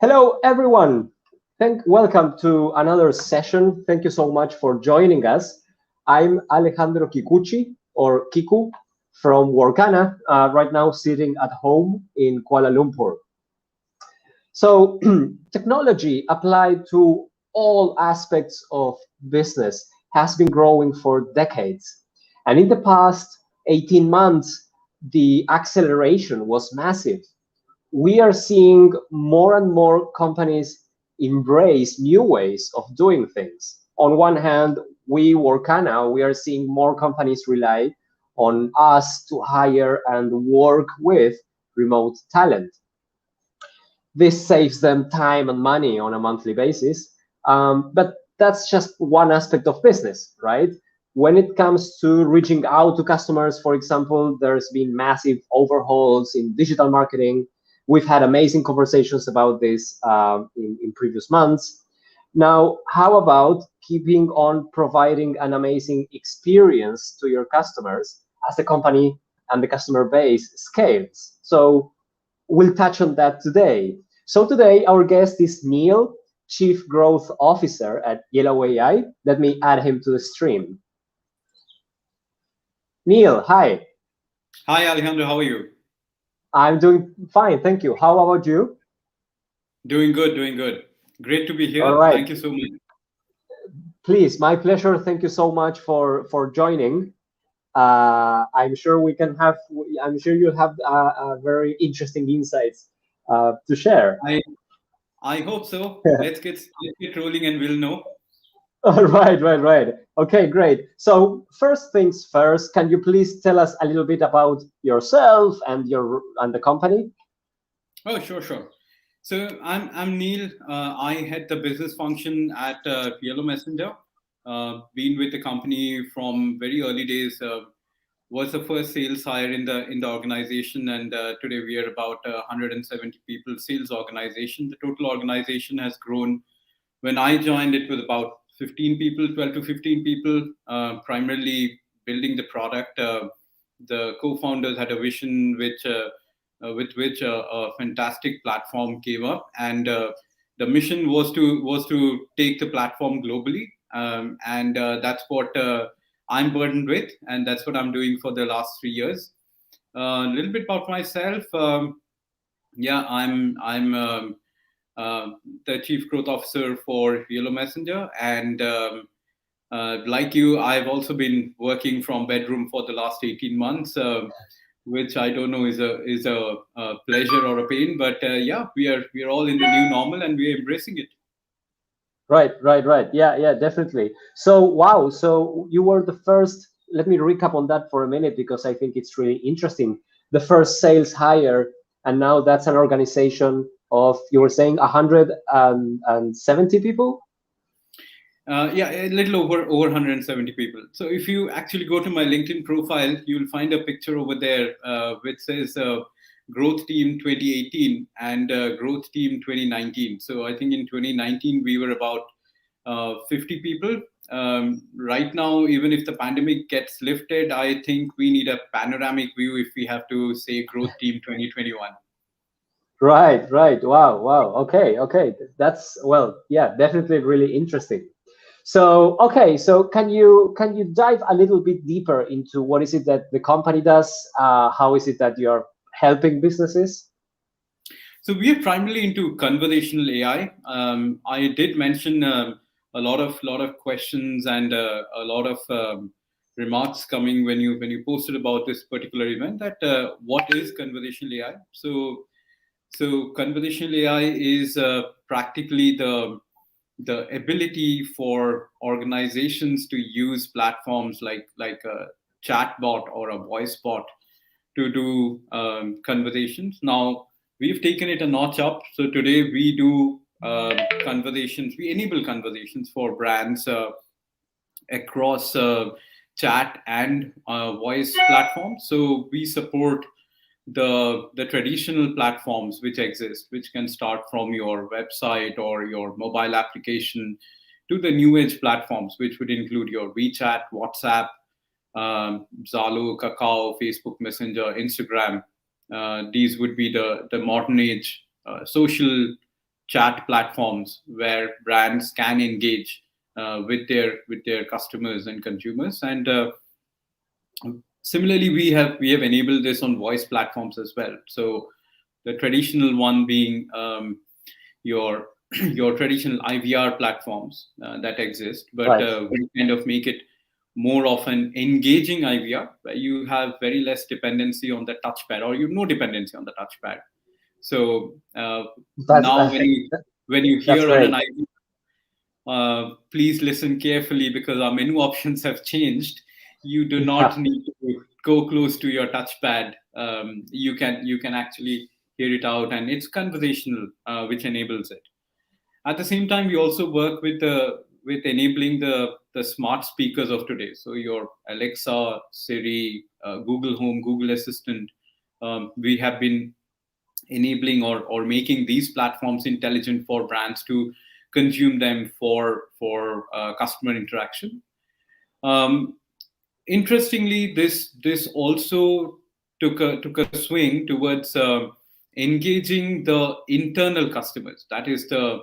Hello, everyone. Welcome to another session. Thank you so much for joining us. I'm Alejandro Kikuchi, or Kiku, from Workana, right now sitting at home in Kuala Lumpur. So, technology applied to all aspects of business has been growing for decades. And in the past 18 months, the acceleration was massive. We are seeing more and more companies embrace new ways of doing things. On one hand, we are seeing more companies rely on us to hire and work with remote talent. This saves them time and money on a monthly basis. But that's just one aspect of business, right? When it comes to reaching out to customers, for example, there's been massive overhauls in digital marketing. We've had amazing conversations about this in previous months. Now, how about keeping on providing an amazing experience to your customers as the company and the customer base scales? So we'll touch on that today. So today, our guest is Neil, Chief Growth Officer at Yellow AI. Let me add him to the stream. Neil, hi. Hi, Alejandro. How are you? I'm doing fine, thank you. How about you? Doing good, doing good. Great to be All here. right. Thank you so much. Please, my pleasure. Thank you so much for joining. I'm sure we can have. I'm sure you have very interesting insights to share. I hope so. Let's get rolling and we'll know. All right. Okay, great. So first things first, can you please tell us a little bit about yourself and the company? Oh, sure. So I'm Neil. I head the business function at Yellow Messenger. Been with the company from very early days. Was the first sales hire in the organization, and today we are about 170 people sales organization. The total organization has grown. When I joined, it was about 15 people, 12 to 15 people, primarily building the product. The co-founders had a vision with which a fantastic platform came up, and the mission was to take the platform globally, and that's what I'm burdened with, and that's what I'm doing for the last 3 years. A little bit about myself. Yeah, I'm the chief growth officer for Yellow Messenger, and like you, I've also been working from bedroom for the last 18 months, which I don't know is a pleasure or a pain, but yeah, we are all in the new normal and we are embracing it. Right. Yeah, definitely. So, wow. So you were the first. Let me recap on that for a minute because I think it's really interesting. The first sales hire, and now that's an organization of, you were saying, 170 people? Yeah, a little over 170 people. So if you actually go to my LinkedIn profile, you'll find a picture over there which says Growth Team 2018 and Growth Team 2019. So I think in 2019 we were about 50 people. Right now, even if the pandemic gets lifted, I think we need a panoramic view if we have to say Growth Team 2021. Right. Wow. Okay. That's, well, yeah, definitely really interesting. So, okay, so can you dive a little bit deeper into what is it that the company does? How is it that you're helping businesses? So we are primarily into conversational AI. I did mention a lot of questions and a lot of remarks coming when you posted about this particular event. That what is conversational AI? So conversational AI is practically the ability for organizations to use platforms like a chatbot or a voice bot to do conversations. Now we've taken it a notch up. So today we do conversations. We enable conversations for brands across chat and voice platforms. So we support the traditional platforms which exist, which can start from your website or your mobile application to the new age platforms, which would include your WeChat, WhatsApp, Zalo, Kakao, Facebook Messenger, Instagram. These would be the modern age social chat platforms where brands can engage with their customers and consumers. And similarly, we have enabled this on voice platforms as well. So the traditional one being your your traditional IVR platforms that exist, but Right. we kind of make it more of an engaging IVR where you have very less dependency on the touchpad, or you have no dependency on the touchpad. So That's now when you that's hear on an great. IVR, please listen carefully because our menu options have changed. You do not Yeah. need to go close to your touchpad. You can actually hear it out, and it's conversational, which enables it. At the same time, we also work with enabling the smart speakers of today. So your Alexa, Siri, Google Home, Google Assistant. We have been enabling or making these platforms intelligent for brands to consume them for customer interaction. Um, Interestingly, this also took a swing towards engaging the internal customers. That is the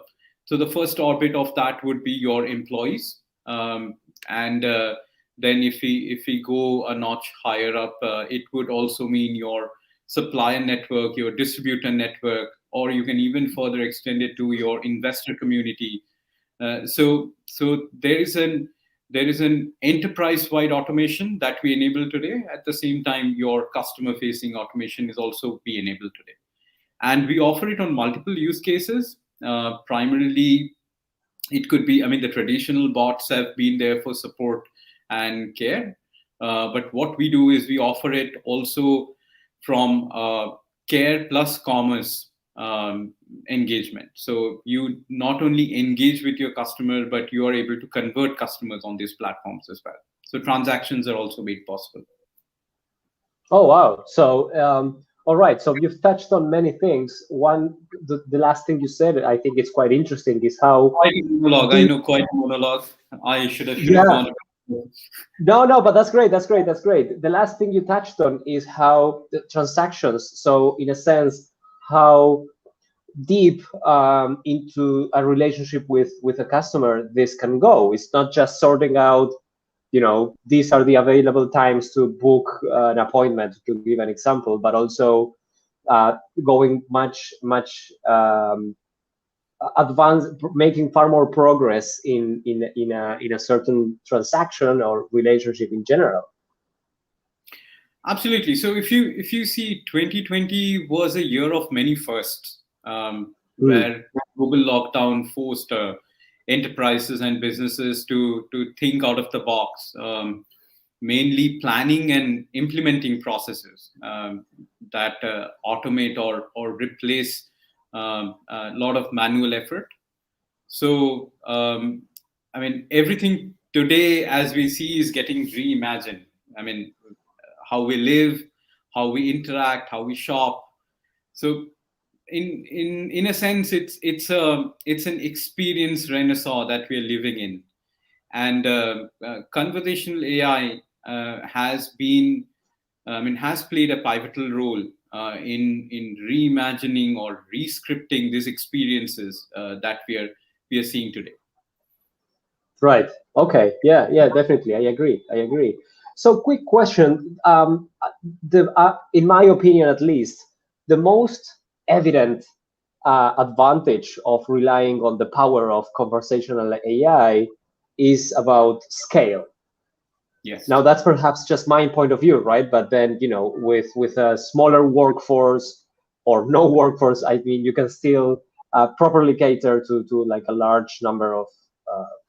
first orbit of that would be your employees, and then if we go a notch higher up, it would also mean your supplier network, your distributor network, or you can even further extend it to your investor community. So there is an enterprise-wide automation that we enable today. At the same time, your customer-facing automation is also be enabled today, and we offer it on multiple use cases. Primarily, it could be, I mean, the traditional bots have been there for support and care, but what we do is we offer it also from care plus commerce engagement. So you not only engage with your customer, but you are able to convert customers on these platforms as well. So transactions are also made possible. Oh wow. So all right. So you've touched on many things. The last thing you said, I think it's quite interesting, is how Quite a monologue. I deep. know, quite a monologue. I should have Yeah. gone a bit. No, no, but that's great. That's great. That's great. The last thing you touched on is how the transactions. So in a sense, how deep into a relationship with a customer this can go. It's not just sorting out, these are the available times to book an appointment, to give an example, but also going much advanced, making far more progress in a certain transaction or relationship in general. Absolutely. So if you see, 2020 was a year of many firsts, Mm, where global lockdown forced enterprises and businesses to think out of the box, mainly planning and implementing processes that automate or replace a lot of manual effort. So, I mean, everything today, as we see, is getting reimagined. I mean, how we live, how we interact, how we shop. So, in a sense, it's an experience renaissance that we are living in, and conversational AI has played a pivotal role in reimagining or rescripting these experiences that we are seeing today. right. Okay. Yeah. Yeah. Definitely. I agree. I agree. So, quick question. In my opinion, at least, the most evident advantage of relying on the power of conversational AI is about scale. Yes. Now, that's perhaps just my point of view, right? But then, with a smaller workforce or no workforce, I mean, you can still properly cater to like a large number of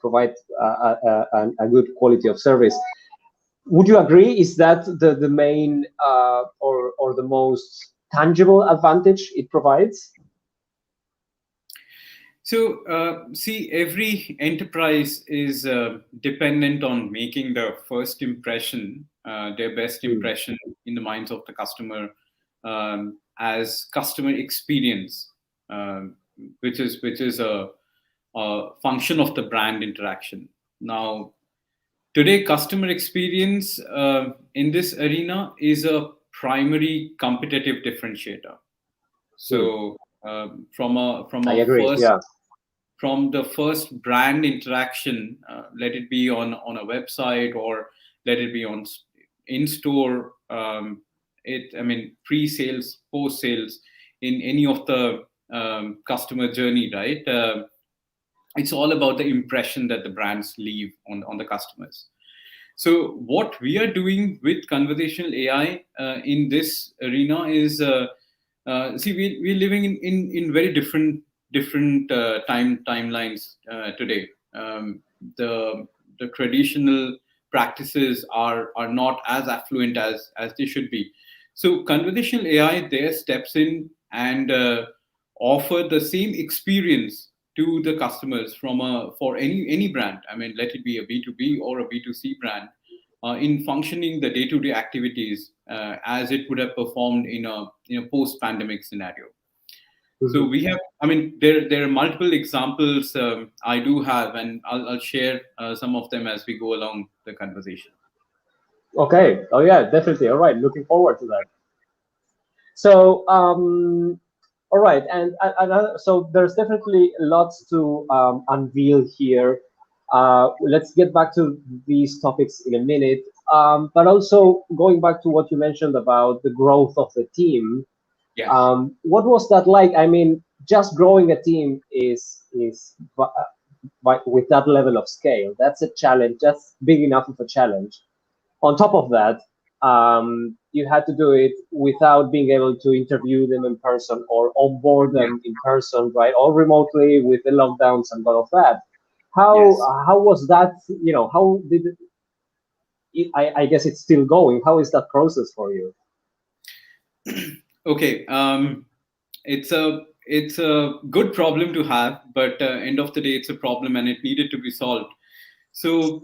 provide a good quality of service. Would you agree? Is that the main or the most tangible advantage it provides? So, see, every enterprise is dependent on making the first impression, their best Mm, impression in the minds of the customer, as customer experience, which is a function of the brand interaction. Now, today, customer experience in this arena is a primary competitive differentiator. mm, So. from I a agree. first Yeah. from the first brand interaction, let it be on a website or let it be on in store, I mean, pre-sales, post-sales, in any of the customer journey, right? It's all about the impression that the brands leave on the customers. So what we are doing with conversational AI in this arena is, see, we're living in very different timelines today. The the traditional practices are not as affluent as they should be. So conversational AI there steps in and offer the same experience to the customers from a for any brand. I mean, let it be a B2B or a B2C brand, in functioning the day-to-day activities as it would have performed in a post-pandemic scenario. So Mhm. we have, I mean, there are multiple examples I do have, and I'll share some of them as we go along the conversation. Okay. Oh yeah, definitely. All right. Looking forward to that. So, all right, and so there's definitely lots to unveil here. Let's get back to these topics in a minute. But also going back to what you mentioned about the growth of the team, Yeah. what was that like? I mean, just growing a team is with that level of scale, that's a challenge. That's big enough of a challenge. On top of that, you had to do it without being able to interview them in person or onboard Yeah. them in person, right? Or remotely with the lockdowns and all of that. How Yes. how was that? You know, how did I guess it's still going. How is that process for you? Okay. It's a good problem to have, but end of the day, it's a problem and it needed to be solved. So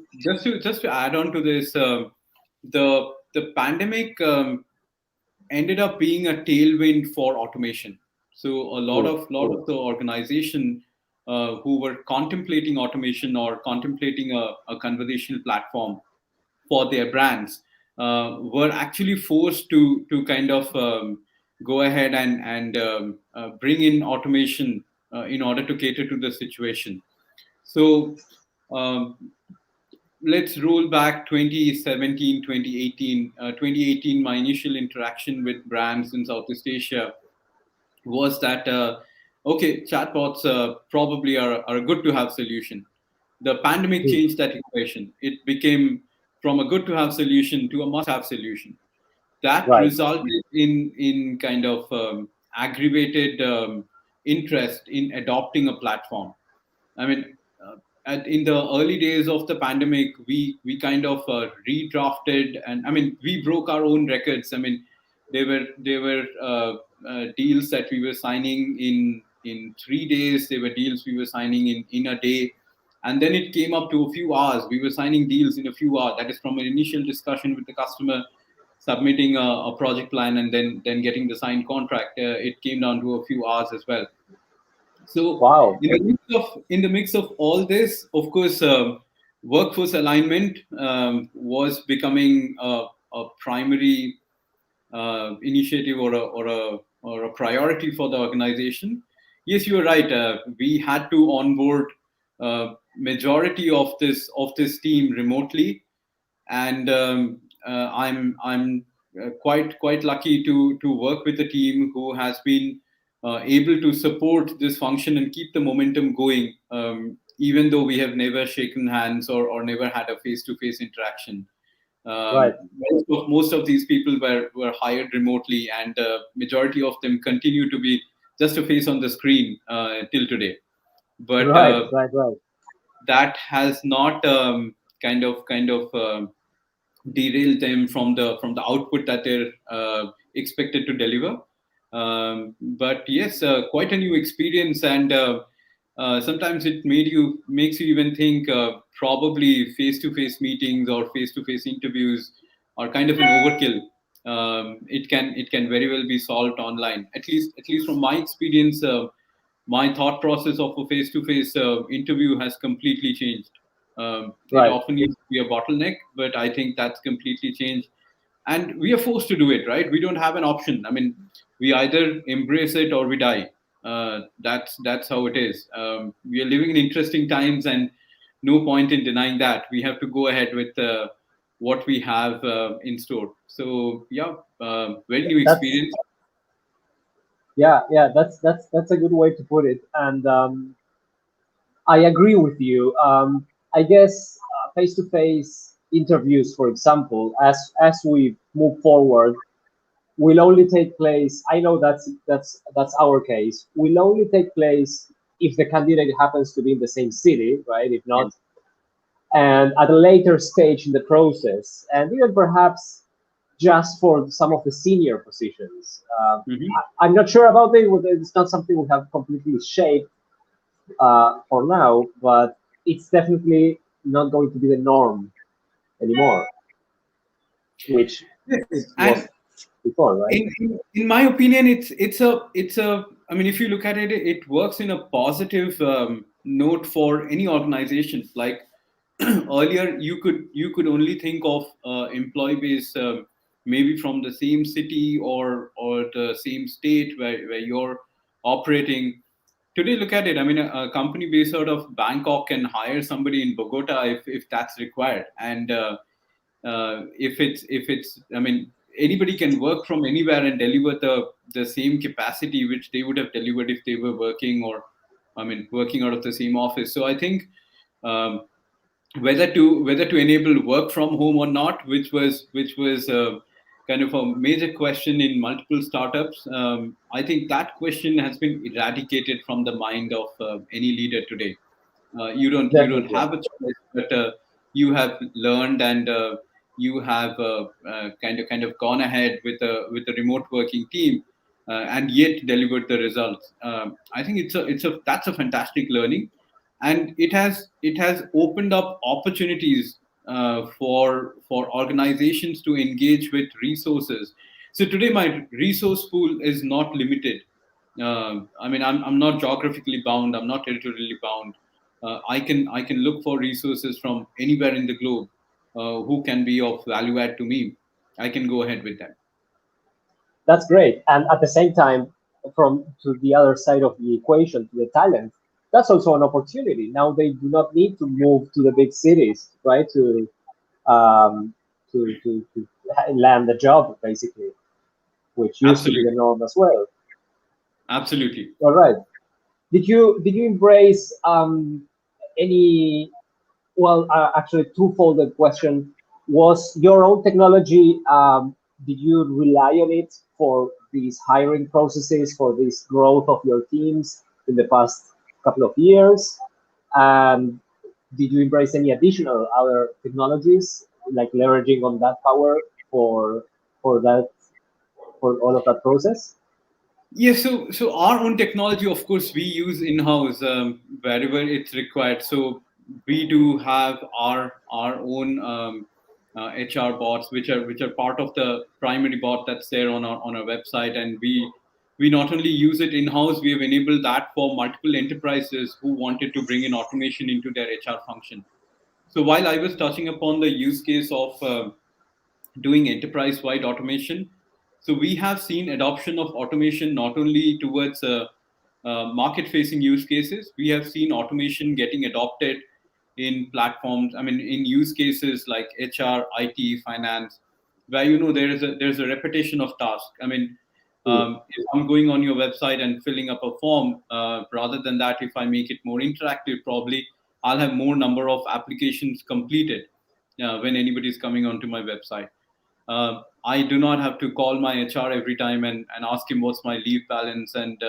just to add on to this, the pandemic ended up being a tailwind for automation. So a lot Mm, of the organization who were contemplating automation or contemplating a conversational platform for their brands were actually forced to kind of go ahead and bring in automation in order to cater to the situation. So um, let's roll back 2017, 2018. 2018, my initial interaction with brands in Southeast Asia was that, okay, chatbots probably are a good to have solution. The pandemic mm, changed that equation. It became from a good to have solution to a must have solution. That right, resulted in kind of aggravated interest in adopting a platform. I mean, in the early days of the pandemic, we kind of redrafted, and I mean, we broke our own records. I mean, there were deals that we were signing in 3 days. There were deals we were signing in a day, and then it came up to a few hours. We were signing deals in a few hours. That is from an initial discussion with the customer, submitting a project plan, and then getting the signed contract. It came down to a few hours as well. So wow, in the mix of all this, of course, workforce alignment was becoming a primary initiative or a priority for the organization. Yes, you are right. We had to onboard majority of this team remotely, and I'm quite lucky to work with a team who has been able to support this function and keep the momentum going, even though we have never shaken hands or never had a face-to-face interaction. right, Most of these people were hired remotely, and majority of them continue to be just a face on the screen till today. But right, right, right, that has not kind of derail them from the output that they're expected to deliver. But yes, quite a new experience, and sometimes it makes you even think probably face-to-face meetings or face-to-face interviews are kind of an overkill. It can very well be solved online. At least from my experience, my thought process of a face-to-face interview has completely changed. It right, often used to be a bottleneck, but I think that's completely changed. And we are forced to do it, right? We don't have an option. I mean, we either embrace it or we die. That's how it is. We are living in interesting times, and no point in denying that. We have to go ahead with what we have in store. So yeah, very new That's experience. yeah. That's a good way to put it. And I agree with you. I guess face-to-face interviews, for example, as we move forward, will only take place. I know that's our case. Will only take place if the candidate happens to be in the same city, right? If not, Yes. and at a later stage in the process, and even perhaps just for some of the senior positions. Hmm. I'm not sure about it. It's not something we have completely shaped for now, but it's definitely not going to be the norm anymore, which it Yes, was and before, right? in my opinion, it's a. I mean, if you look at it, it works in a positive note for any organization. Like earlier, you could only think of employee base maybe from the same city or the same state where you're operating. Today, look at it. I mean, a company based out of Bangkok can hire somebody in Bogota if that's required, and if it's I mean, anybody can work from anywhere and deliver the same capacity which they would have delivered if they were working, or I mean, working out of the same office. So I think um, whether to enable work from home or not, which was kind of a major question in multiple startups. I think that question has been eradicated from the mind of any leader today. You don't Definitely. have a choice, but you have learned, and you have kind of gone ahead with a remote working team, and yet delivered the results. I think it's a that's a fantastic learning, and it has opened up opportunities for organizations to engage with resources. So today my resource pool is not limited. I mean, I'm not geographically bound. I'm not territorially bound. I can look for resources from anywhere in the globe who can be of value add to me. I can go ahead with that. That's great. And at the same time, from to the other side of the equation, to the talent, that's also an opportunity. Now they do not need to move to the big cities, right? Um, to land a job, basically, which used to be the Absolutely, norm as well. absolutely. All right. Did you embrace any? Well, actually, twofold question. Was your own technology, did you rely on it for these hiring processes, for this growth of your teams in the past couple of years? And did you embrace any additional other technologies, like leveraging on that power for for that for all of that process? Yes, so our own technology, of course, we use in-house wherever it's required. So we do have our own HR bots, which are part of the primary bot that's there on our website, and we not only use it in-house, we have enabled that for multiple enterprises who wanted to bring in automation into their HR function. So while I was touching upon the use case of doing enterprise-wide automation. So we have seen adoption of automation not only towards market-facing use cases. We have seen automation getting adopted in platforms. I mean, in use cases like HR, IT, finance, where there's a repetition of tasks. I mean, Mm. if I'm going on your website and filling up a form, rather than that, if I make it more interactive, probably I'll have more number of applications completed when anybody is coming onto my website. I do not have to call my HR every time and ask him what's my leave balance, and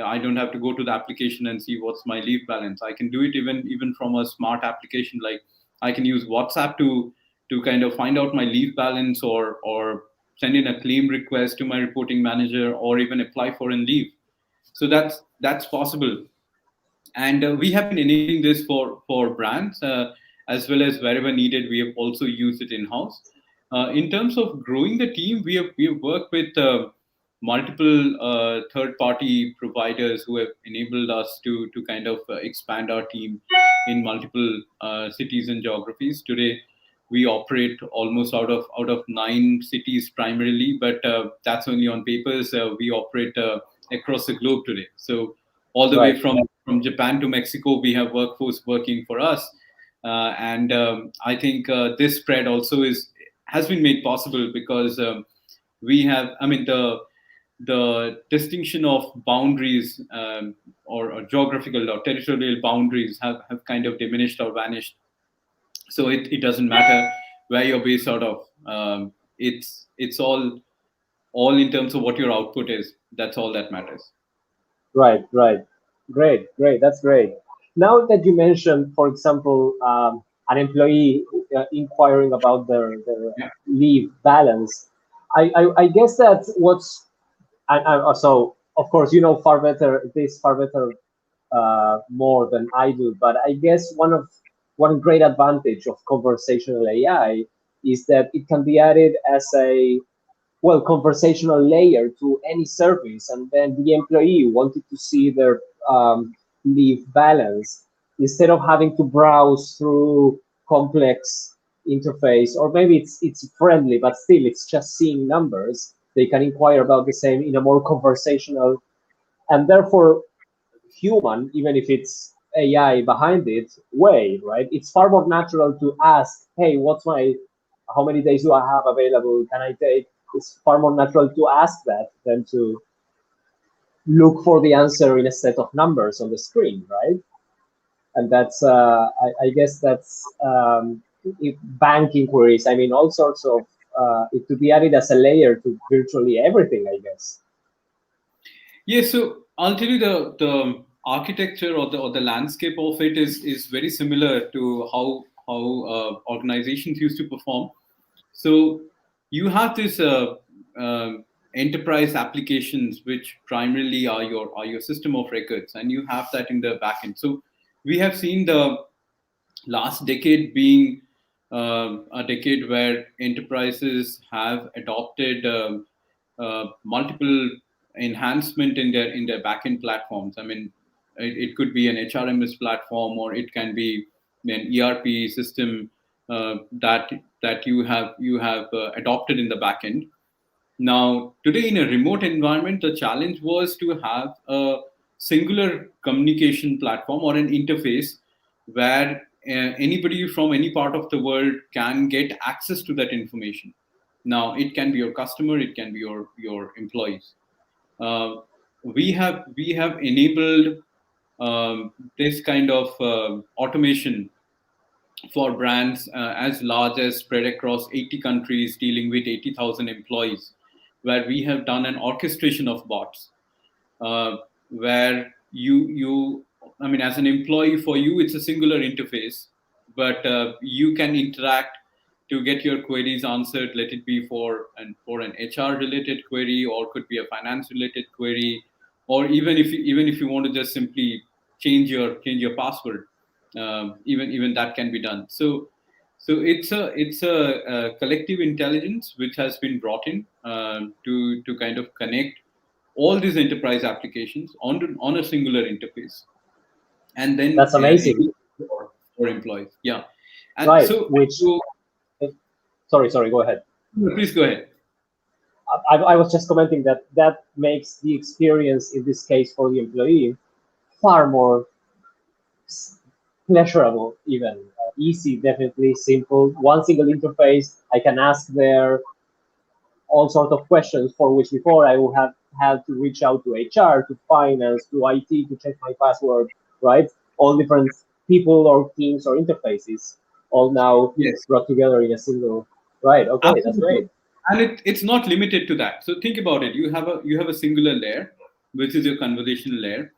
I don't have to go to the application and see what's my leave balance. I can do it even from a smart application. Like I can use WhatsApp to kind of find out my leave balance, or send in a claim request to my reporting manager, or even apply for a leave. So that's possible, and we have been enabling this for brands, as well as wherever needed. We have also used it in house. In terms of growing the team, we have worked with multiple third party providers who have enabled us to kind of expand our team in multiple cities and geographies. Today we operate almost out of 9 cities primarily, but that's only on papers. We operate across the globe today. So all the way Right. from Japan to Mexico, we have workforce working for us, and I think this spread also has been made possible because we have. I mean the distinction of boundaries or geographical or territorial boundaries have kind of diminished or vanished. So it doesn't matter where you're based out of. It's all in terms of what your output is. That's all that matters. Right, right. Great, great. That's great. Now that you mentioned, for example, an employee inquiring about their Yeah. leave balance, I guess that what's so of course you know far better more than I do, but I guess one great advantage of conversational AI is that it can be added as a conversational layer to any service, and then the employee wanted to see their leave balance instead of having to browse through complex interface, or maybe it's friendly, but still it's just seeing numbers. They can inquire about the same in a more conversational and therefore human, even if it's AI behind it, way, right? It's far more natural to ask, hey, how many days do I have available? Can I take? It's far more natural to ask that than to look for the answer in a set of numbers on the screen, right? And I guess that's bank inquiries. I mean, all sorts of, it could be added as a layer to virtually everything, I guess. Yeah, so I'll tell you the architecture or the landscape of it is very similar to how organizations used to perform. So you have this enterprise applications which primarily are your system of records, and you have that in the backend. So we have seen the last decade being a decade where enterprises have adopted multiple enhancement in their backend platforms. I mean, it could be an HRMS platform, or it can be an ERP system that you have adopted in the backend. Now, today in a remote environment, the challenge was to have a singular communication platform or an interface where anybody from any part of the world can get access to that information. Now, it can be your customer, it can be your employees. Uh, we have enabled this kind of automation for brands as large as spread across 80 countries dealing with 80,000 employees, where we have done an orchestration of bots, where you I mean, as an employee, for you it's a singular interface, but you can interact to get your queries answered. Let it be for an HR related query, or could be a finance related query, or even if you want to just simply change your password, even that can be done. So it's a collective intelligence which has been brought in to kind of connect all these enterprise applications on a singular interface, and then That's amazing, for employees. Yeah, and right? so, Which, so sorry, go ahead. please go ahead. I was just commenting that that makes the experience in this case for the employee far more pleasurable, even easy, definitely simple. One single interface. I can ask there all sorts of questions for which before I would have had to reach out to HR, to finance, to IT to check my password, right? All different people or teams or interfaces, all now Yes, brought together in a single. Right. Okay, that's absolutely. great. And it's not limited to that. So think about it. You have a singular layer, which is your conversational layer,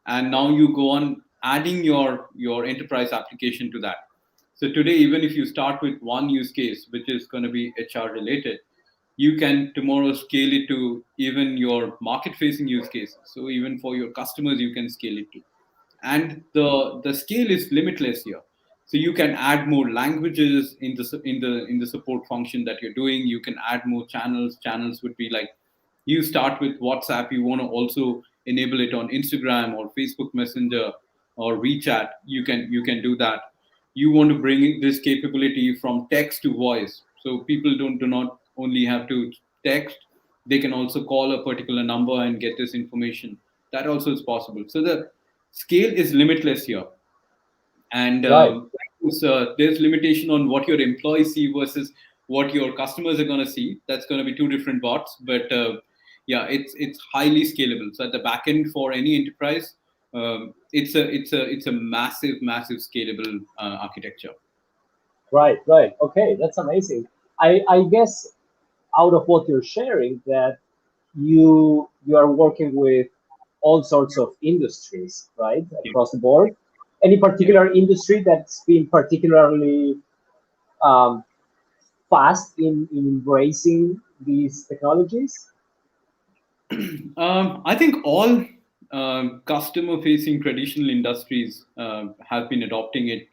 and now you go on adding your enterprise application to that. So today, even if you start with one use case, which is going to be HR related, you can tomorrow scale it to even your market facing use cases. So even for your customers, you can scale it to, and the scale is limitless here. So you can add more languages in the support function that you're doing. You can add more channels would be like, you start with WhatsApp, you want to also enable it on Instagram or Facebook Messenger or WeChat. You can do that. You want to bring in this capability from text to voice, so people do not only have to text, They can also call a particular number and get this information. That also is possible. So the scale is limitless here. And Right. there's limitation on what your employees see versus what your customers are going to see. That's going to be two different bots, but yeah, it's highly scalable. So at the back end for any enterprise, it's a massive scalable architecture. Right, right. Okay, that's amazing. I guess out of what you're sharing that you are working with all sorts of industries, right, Yeah. across the board. Any Yeah. particular industry that's been particularly um, fast in embracing these technologies? I think all customer-facing traditional industries have been adopting it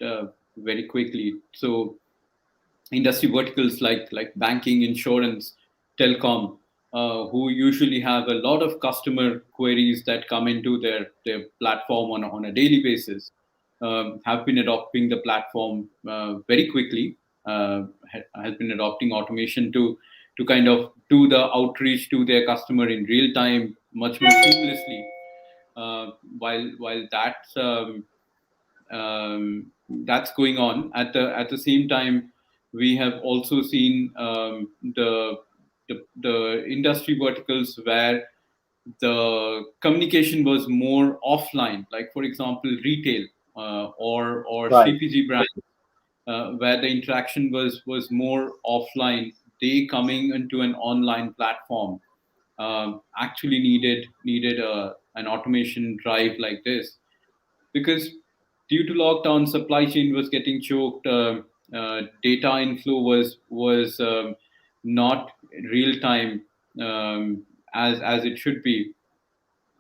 very quickly. So industry verticals like banking, insurance, telecom, who usually have a lot of customer queries that come into their platform on a daily basis, have been adopting the platform very quickly. Has been adopting automation to kind of do the outreach to their customer in real time, much more seamlessly. While that's going on. At the same time, we have also seen the industry verticals where the communication was more offline, like for example, retail or Right, CPG brands, where the interaction was more offline. They coming into an online platform actually needed an automation drive like this, because due to lockdown, supply chain was getting choked. Data inflow was not real time, as it should be.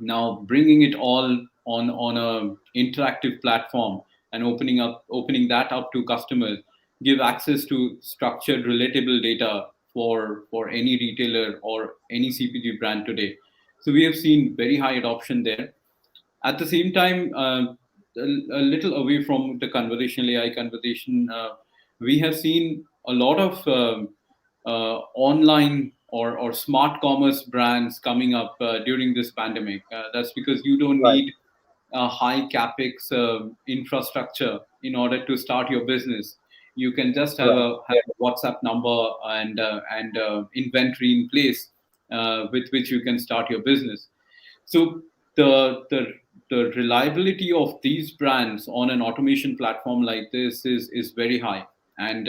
Now bringing it all on a interactive platform and opening that up to customers, give access to structured, relatable data for any retailer or any CPG brand today. So we have seen very high adoption there. At the same time, a little away from the conversational AI conversation, we have seen a lot of online or smart commerce brands coming up during this pandemic. That's because you don't right. need a high capex infrastructure in order to start your business. You can just have Right. a WhatsApp number and inventory in place with which you can start your business. So the reliability of these brands on an automation platform like this is very high, and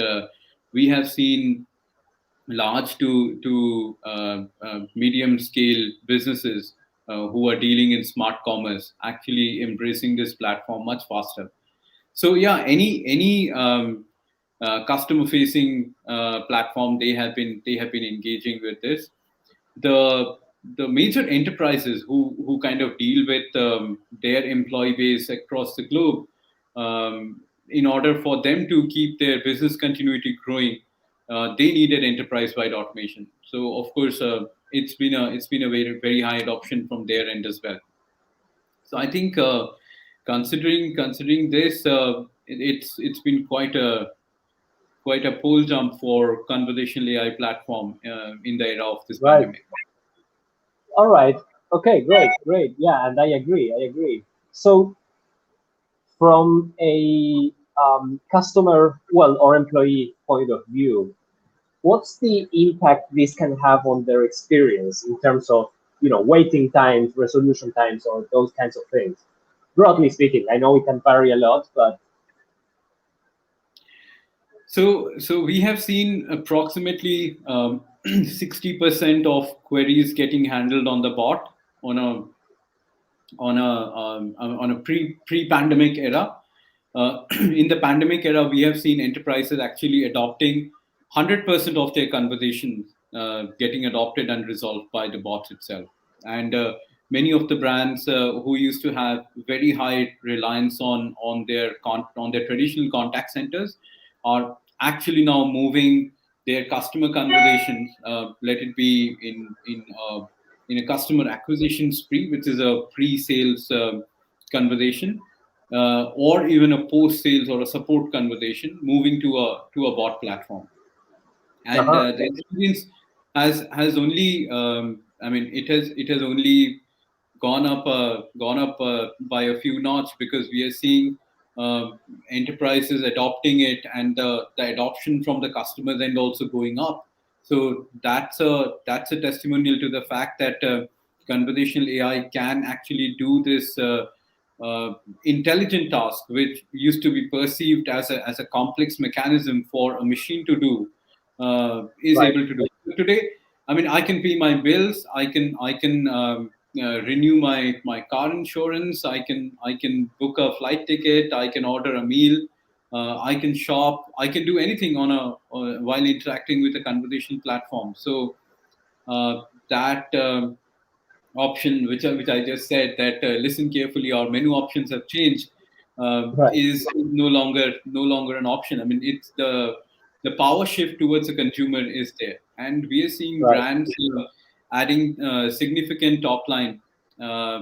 we have seen large to medium scale businesses who are dealing in smart commerce actually embracing this platform much faster. So yeah, any customer facing platform, they have been engaging with this. The major enterprises who kind of deal with their employee base across the globe, in order for them to keep their business continuity growing, they needed enterprise-wide automation. So of course, it's been a very high adoption from their end as well. So I think considering this, it's been quite a pole jump for conversational AI platform in the era of this Right. pandemic. All right. Okay, great, great. Yeah, and I agree. I agree. So, from a customer, well, or employee point of view, what's the impact this can have on their experience in terms of, waiting times, resolution times, or those kinds of things? Broadly speaking, I know it can vary a lot, but So we have seen approximately 60% of queries getting handled on the bot on a on a pre-pandemic era. In the pandemic era, we have seen enterprises actually adopting 100% of their conversations getting adopted and resolved by the bots itself. And many of the brands who used to have very high reliance on their traditional contact centers are actually now moving their customer conversations, let it be in a customer acquisition spree, which is a pre-sales conversation, or even a post-sales or a support conversation, moving to a bot platform. And uh-huh. the experience has only I mean it has only gone up by a few notch, because we are seeing uh, enterprises adopting it, and the adoption from the customers end also going up. So that's a testimonial to the fact that conversational AI can actually do this uh, intelligent task, which used to be perceived as a complex mechanism for a machine to do, is Right. able to do. So today, I mean, I can pay my bills. I can renew my car insurance. I can book a flight ticket. I can order a meal. I can shop. I can do anything on a while interacting with a conversation platform. So that option, which I just said, that listen carefully, our menu options have changed, Right. is no longer an option. I mean, it's the power shift towards the consumer is there, and we are seeing Right. brands adding significant top line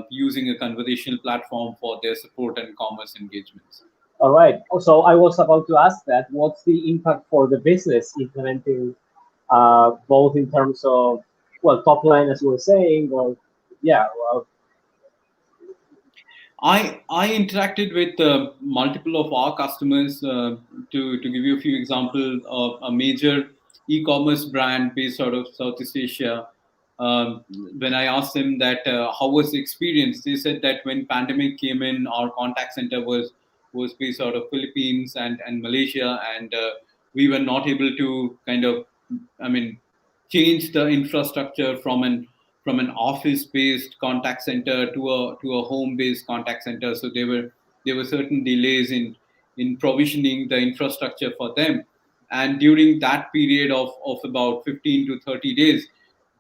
using a conversational platform for their support and commerce engagements. All right. So I was about to ask that. What's the impact for the business implementing both in terms of, well, top line as you were saying, or yeah, well, I interacted with multiple of our customers. To give you a few examples, of a major e-commerce brand based out of Southeast Asia. When I asked them that how was the experience, they said that when pandemic came in, our contact center was based out of Philippines and Malaysia, and we were not able to kind of, I mean, change the infrastructure from an office based contact center to a home based contact center. So there were certain delays in provisioning the infrastructure for them, and during that period of about 15 to 30 days,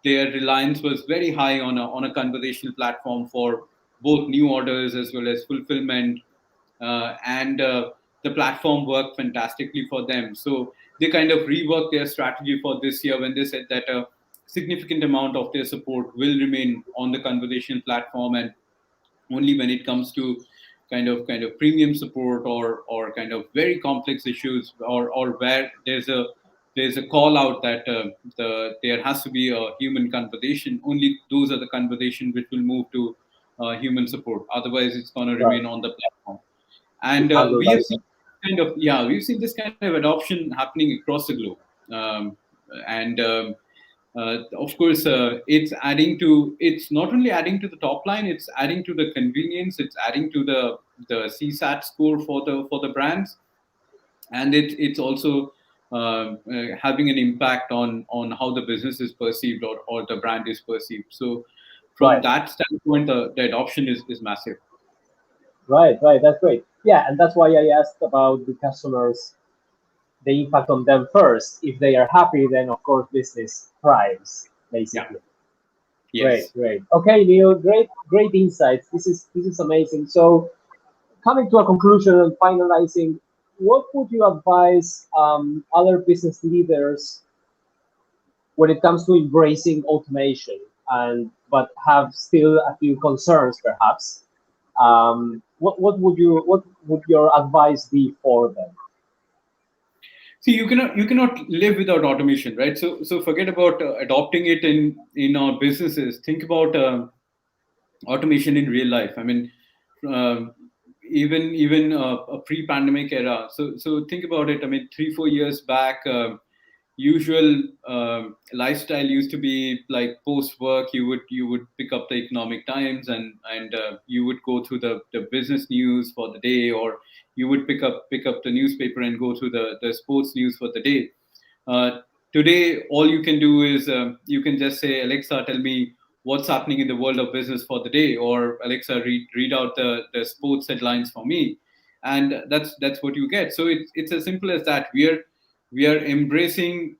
their reliance was very high on a conversational platform for both new orders as well as fulfillment, and the platform worked fantastically for them. So they kind of reworked their strategy for this year when they said that a significant amount of their support will remain on the conversation platform, and only when it comes to kind of premium support, or kind of very complex issues, or where there's a call out that there has to be a human conversation. Only those are the conversation which will move to human support. Otherwise, it's going to right, remain on the platform. And handle we by have seen we've seen this kind of adoption happening across the globe. And Of course, it's not only adding to the top line, it's adding to the convenience, it's adding to the CSAT score for the brands, and it's also having an impact on how the business is perceived, or the brand is perceived. So from right, that standpoint, the adoption is massive. right, right. That's great. Yeah, and that's why I asked about the customers, the impact on them first. If they are happy, then of course business thrives, Yeah. basically. Great, Yes. great. Okay, Neil, great, great insights. This is amazing. So coming to a conclusion and finalizing, what would you advise other business leaders when it comes to embracing automation, and but have still a few concerns perhaps? What would your advice be for them? See, you cannot live without automation, right? So forget about adopting it in our businesses. Think about automation in real life. I mean, um, even a pre-pandemic era. So think about it. I mean, 3 4 years back, usual lifestyle used to be like post work. You would pick up the Economic Times, and you would go through the business news for the day, or you would pick up the newspaper and go through the sports news for the day. uh, Today, all you can do is you can just say, Alexa, tell me what's happening in the world of business for the day, or Alexa, read out the sports headlines for me, and that's what you get. So it's as simple as that. We are embracing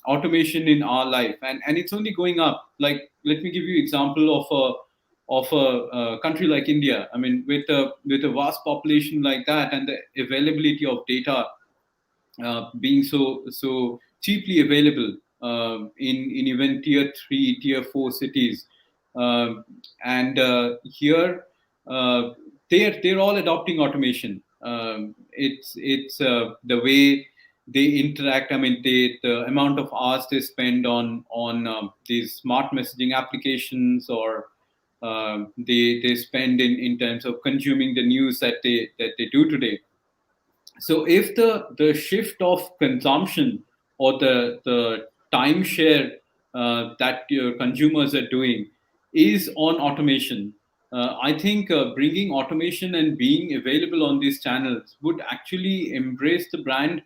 automation in our life, and it's only going up. Like, let me give you example of a country like India. I mean, with a vast population like that, and the availability of data being so cheaply available in even tier 3, tier 4 cities, and here they're all adopting automation. It's the way. they interact. I mean, the amount of hours they spend on these smart messaging applications, or they spend in terms of consuming the news that they do today. So if the shift of consumption, or the timeshare that your consumers are doing is on automation, I think bringing automation and being available on these channels would actually embrace the brand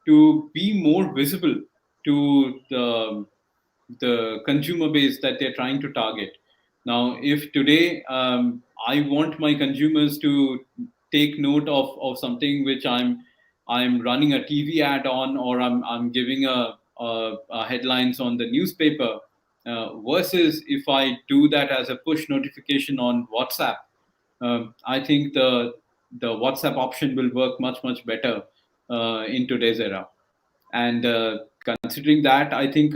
to be more visible to the consumer base that they're trying to target. Now, if today I want my consumers to take note of something which I'm running a TV ad on, or I'm giving a headlines on the newspaper, versus if I do that as a push notification on WhatsApp, I think the WhatsApp option will work much better in today's era. And considering that, I think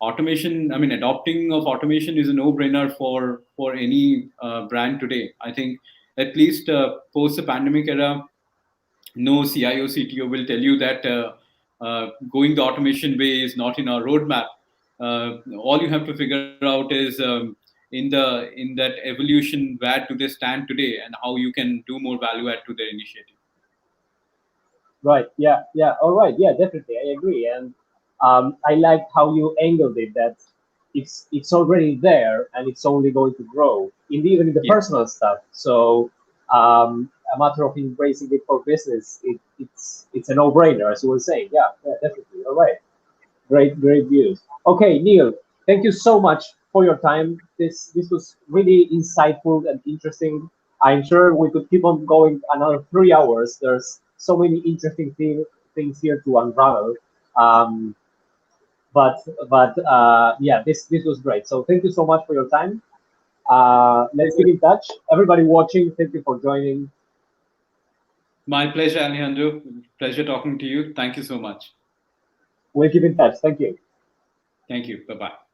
automation, I mean, adopting of automation is a no-brainer for any brand today. I think at least post the pandemic era, no CIO, CTO will tell you that going the automation way is not in our roadmap. All you have to figure out is in that evolution, where do they stand today, and how you can do more value add to their initiative. Right. Yeah. Yeah. All right. Yeah. Definitely, I agree. And I like how you angled it. That it's already there and it's only going to grow. Even in the Yeah. personal stuff. So a matter of embracing it for business. It's a no-brainer, as you were saying. Yeah. Yeah. Definitely. All right. Great views. Okay, Neil, thank you so much for your time. This was really insightful and interesting. I'm sure we could keep on going another 3 hours. There's so many interesting things here to unravel. Um, but yeah, this was great. So thank you so much for your time. Let's keep in touch. Everybody watching, thank you for joining. My pleasure, Alejandro. Pleasure talking to you. Thank you so much. We'll keep in touch. Thank you. Thank you. Bye bye.